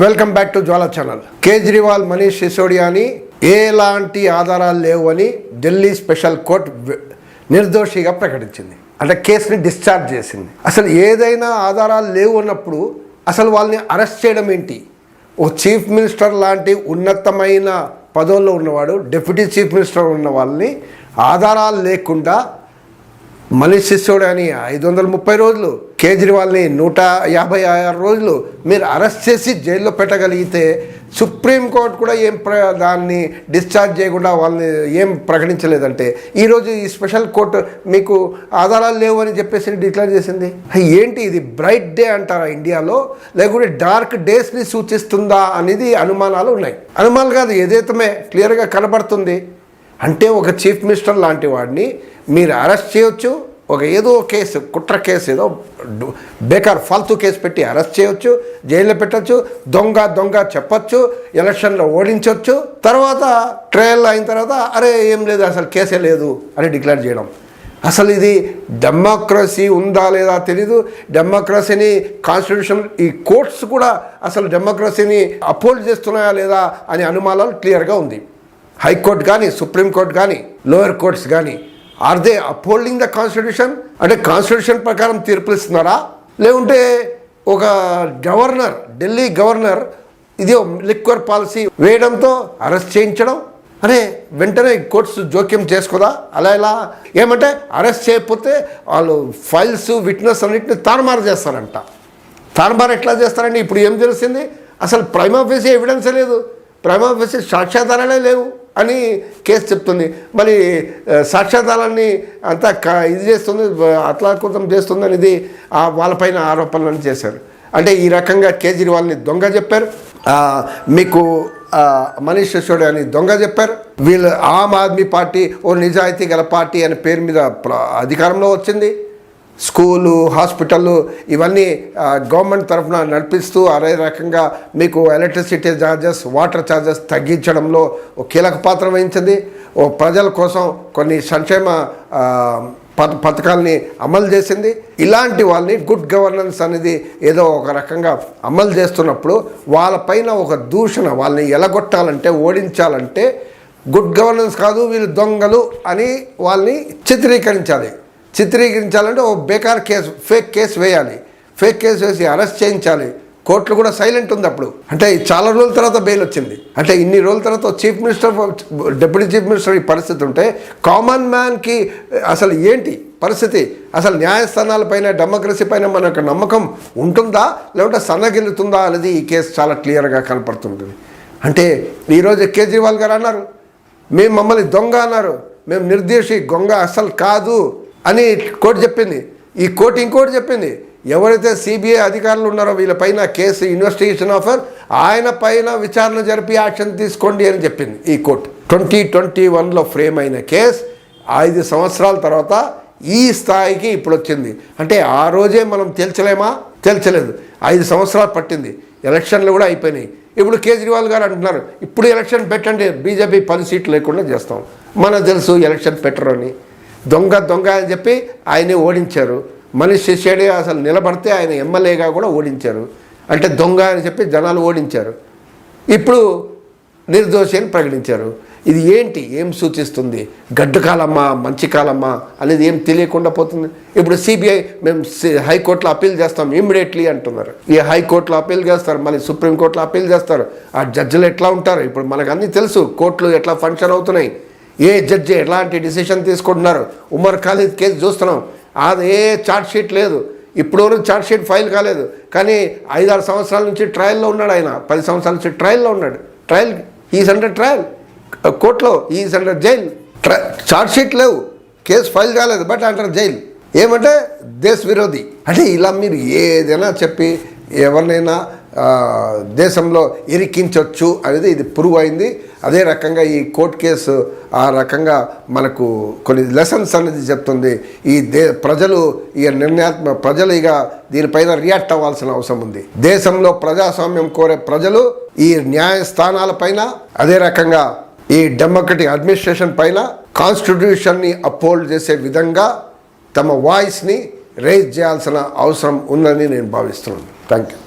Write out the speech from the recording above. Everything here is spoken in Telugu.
Welcome back to Jwala channel. Kejriwal Manish సిసోడియాని ఎలాంటి ఆధారాలు లేవు అని ఢిల్లీ స్పెషల్ కోర్టు నిర్దోషిగా ప్రకటించింది. అంటే కేసుని డిశ్చార్జ్ చేసింది. అసలు ఏదైనా ఆధారాలు లేవు అన్నప్పుడు అసలు వాళ్ళని అరెస్ట్ చేయడం ఏంటి? ఓ చీఫ్ మినిస్టర్ లాంటి ఉన్నతమైన పదవుల్లో ఉన్నవాడు, డిప్యూటీ చీఫ్ మినిస్టర్ ఉన్న వాళ్ళని ఆధారాలు లేకుండా మనీష్ సిసోడియాని 530 రోజులు, కేజ్రీవాల్ని 156 రోజులు మీరు అరెస్ట్ చేసి జైల్లో పెట్టగలిగితే సుప్రీంకోర్టు కూడా దాన్ని డిశ్చార్జ్ చేయకుండా వాళ్ళని ఏం ప్రకటించలేదంటే ఈరోజు ఈ స్పెషల్ కోర్టు మీకు ఆధారాలు లేవు అని చెప్పేసి డిక్లేర్ చేసింది. ఏంటి ఇది? బ్రైట్ డే అంటారా ఇండియాలో, లేకుంటే డార్క్ డేస్ని సూచిస్తుందా అనేది అనుమానాలు ఉన్నాయి. అనుమానాలు కాదు, ఏదైతే క్లియర్గా కనబడుతుంది. అంటే ఒక చీఫ్ మినిస్టర్ లాంటి వాడిని మీరు అరెస్ట్ చేయొచ్చు, ఒక ఏదో కేసు, కుట్ర కేసు, ఏదో బేకార్ ఫాల్తూ కేసు పెట్టి అరెస్ట్ చేయొచ్చు, జైల్లో పెట్టచ్చు, దొంగ చెప్పచ్చు, ఎలక్షన్లో ఓడించవచ్చు, తర్వాత ట్రయల్ అయిన తర్వాత అరే ఏం లేదు అసలు కేసే లేదు అని డిక్లేర్ చేయడం. అసలు ఇది డెమోక్రసీ ఉందా లేదా తెలీదు. డెమోక్రసీని కాన్స్టిట్యూషన్, ఈ కోర్ట్స్ కూడా అసలు డెమోక్రసీని అపోల్డ్ చేస్తున్నాయా లేదా అనే అనుమానాలు క్లియర్గా ఉంది. హైకోర్టు కానీ, సుప్రీంకోర్టు కానీ, లోయర్ కోర్ట్స్ కానీ, are they upholding the constitution? అంటే కాన్స్టిట్యూషన్ ప్రకారం తీర్పులు ఇస్తున్నారా, లేకుంటే ఒక గవర్నర్, ఢిల్లీ గవర్నర్ ఇది లిక్వర్ పాలసీ వేయడంతో అరెస్ట్ చేయించడం, అరే వెంటనే కోర్ట్స్ జోక్యం చేసుకోదా? అలా ఎలా ఏమంటే అరెస్ట్ చేయకపోతే వాళ్ళు ఫైల్స్, విట్నెస్ అన్నింటినీ తారుమారు చేస్తారంట. తారుమారు ఎట్లా చేస్తారండి? ఇప్పుడు ఏం తెలిసింది? అసలు ప్రైమా ఫేసి ఎవిడెన్సే లేదు, ప్రైమా ఫేసి సాక్ష్యాధారాలే లేవు అని కేసు చెప్తుంది. మరి సాక్ష్యాధారాన్ని అంతా ఇది చేస్తుంది, అతలాకుతం చేస్తుంది అనేది వాళ్ళపైన ఆరోపణలను చేశారు. అంటే ఈ రకంగా కేజ్రీవాల్ని దొంగ చెప్పారు, మీకు మనీష్ సిసోడియాని దొంగ చెప్పారు. వీళ్ళు ఆమ్ ఆద్మీ పార్టీ ఓ నిజాయితీ గల పార్టీ అనే పేరు మీద అధికారంలో వచ్చింది. స్కూలు, హాస్పిటళ్ళు ఇవన్నీ గవర్నమెంట్ తరఫున నడిపిస్తూ అదే రకంగా మీకు ఎలక్ట్రిసిటీ ఛార్జెస్, వాటర్ ఛార్జెస్ తగ్గించడంలో ఒక కీలక పాత్ర వహించింది. ఓ ప్రజల కోసం కొన్ని సంక్షేమ పథకాలని అమలు చేసింది. ఇలాంటి వాళ్ళని గుడ్ గవర్నెన్స్ అనేది ఏదో ఒక రకంగా అమలు చేస్తున్నప్పుడు వాళ్ళపైన ఒక దూషణ, వాళ్ళని ఎలగొట్టాలంటే, ఓడించాలంటే గుడ్ గవర్నెన్స్ కాదు వీళ్ళు దొంగలు అని వాళ్ళని చిత్రీకరించాలంటే ఓ బేకార్ కేసు, ఫేక్ కేసు వేయాలి. ఫేక్ కేసు వేసి అరెస్ట్ చేయించాలి. కోర్టులు కూడా సైలెంట్ ఉంది అప్పుడు. అంటే చాలా రోజుల తర్వాత బెయిల్ వచ్చింది. అంటే ఇన్ని రోజుల తర్వాత chief minister, deputy chief minister ఈ పరిస్థితి ఉంటే కామన్ మ్యాన్కి అసలు ఏంటి పరిస్థితి? అసలు న్యాయస్థానాలపైన, డెమోక్రసీ పైన మనకు నమ్మకం ఉంటుందా లేకుంటే సన్నగిల్లుతుందా అనేది ఈ కేసు చాలా క్లియర్గా కనపడుతుంటుంది. అంటే ఈరోజు కేజ్రీవాల్ గారు అన్నారు, మేము మమ్మల్ని దొంగ అన్నారు, మేము నిర్దోషి, దొంగ అసలు కాదు అని కోర్టు చెప్పింది. ఈ కోర్టు ఇంకోటి చెప్పింది, ఎవరైతే సిబిఐ అధికారులు ఉన్నారో వీళ్ళపైన కేసు ఇన్వెస్టిగేషన్ ఆఫర్, ఆయన పైన విచారణ జరిపి యాక్షన్ తీసుకోండి అని చెప్పింది ఈ కోర్టు. 2021లో ఫ్రేమ్ అయిన కేసు 5 సంవత్సరాల తర్వాత ఈ స్థాయికి ఇప్పుడు వచ్చింది. అంటే ఆ రోజే మనం తేల్చలేదు, 5 సంవత్సరాలు పట్టింది. ఎలక్షన్లు కూడా అయిపోయినాయి. ఇప్పుడు కేజ్రీవాల్ గారు అంటున్నారు ఇప్పుడు ఎలక్షన్ పెట్టండి, బీజేపీ 10 సీట్లు లేకుండా చేస్తాం. మనకు తెలుసు ఎలక్షన్ పెట్టరు అని. దొంగ అని చెప్పి ఆయనే ఓడించారు. మనీష్ సిసోడియా అసలు నిలబడితే ఆయన ఎమ్మెల్యేగా కూడా ఓడించారు. అంటే దొంగ అని చెప్పి జనాలు ఓడించారు. ఇప్పుడు నిర్దోషి అని ప్రకటించారు. ఇది ఏంటి, ఏం సూచిస్తుంది? గడ్డు కాలమ్మా, మంచి కాలమ్మా అనేది ఏం తెలియకుండా పోతుంది. ఇప్పుడు సిబిఐ మేము హైకోర్టులో అప్పీల్ చేస్తాం ఇమ్మీడియట్లీ అంటున్నారు. ఈ హైకోర్టులో అప్పీల్ చేస్తారు, మళ్ళీ సుప్రీంకోర్టులో అప్పీల్ చేస్తారు. ఆ జడ్జిలు ఎట్లా ఉంటారు? ఇప్పుడు మనకు అన్నీ తెలుసు, కోర్టులు ఎట్లా ఫంక్షన్ అవుతున్నాయి, ఏ జడ్జి ఎలాంటి డిసిషన్ తీసుకుంటున్నారు. ఉమర్ ఖాలిద్ కేసు చూస్తున్నాం, అది ఏ ఛార్జ్ షీట్ లేదు, ఇప్పుడు ఛార్జ్ షీట్ ఫైల్ కాలేదు. కానీ 5-6 సంవత్సరాల నుంచి ట్రయల్లో ఉన్నాడు ఆయన, 10 సంవత్సరాల నుంచి ట్రయల్లో ఉన్నాడు. ఈజ్ అండర్ ట్రయల్ కోర్టులో, is under jail. Charge sheet లేవు, కేసు ఫైల్ కాలేదు, బట్ అండర్ జైల్. ఏమంటే దేశ విరోధి. అంటే ఇలా మీరు ఏదైనా చెప్పి ఎవరినైనా దేశంలో ఇరికించవచ్చు అనేది ఇది ప్రూవ్ అయింది. అదే రకంగా ఈ కోర్టు కేసు ఆ రకంగా మనకు కొన్ని లెసన్స్ అనేది చెప్తుంది. ఈ ప్రజలు, ఈ ప్రజలు ఇక దీనిపైన రియాక్ట్ అవ్వాల్సిన అవసరం ఉంది. దేశంలో ప్రజాస్వామ్యం కోరే ప్రజలు ఈ న్యాయస్థానాలపైన, అదే రకంగా ఈ డెమోక్రటిక్ అడ్మినిస్ట్రేషన్ పైన, కాన్స్టిట్యూషన్ని అప్హోల్డ్ చేసే విధంగా తమ వాయిస్ని రైజ్ చేయాల్సిన అవసరం ఉందని నేను భావిస్తున్నాను. Thank you.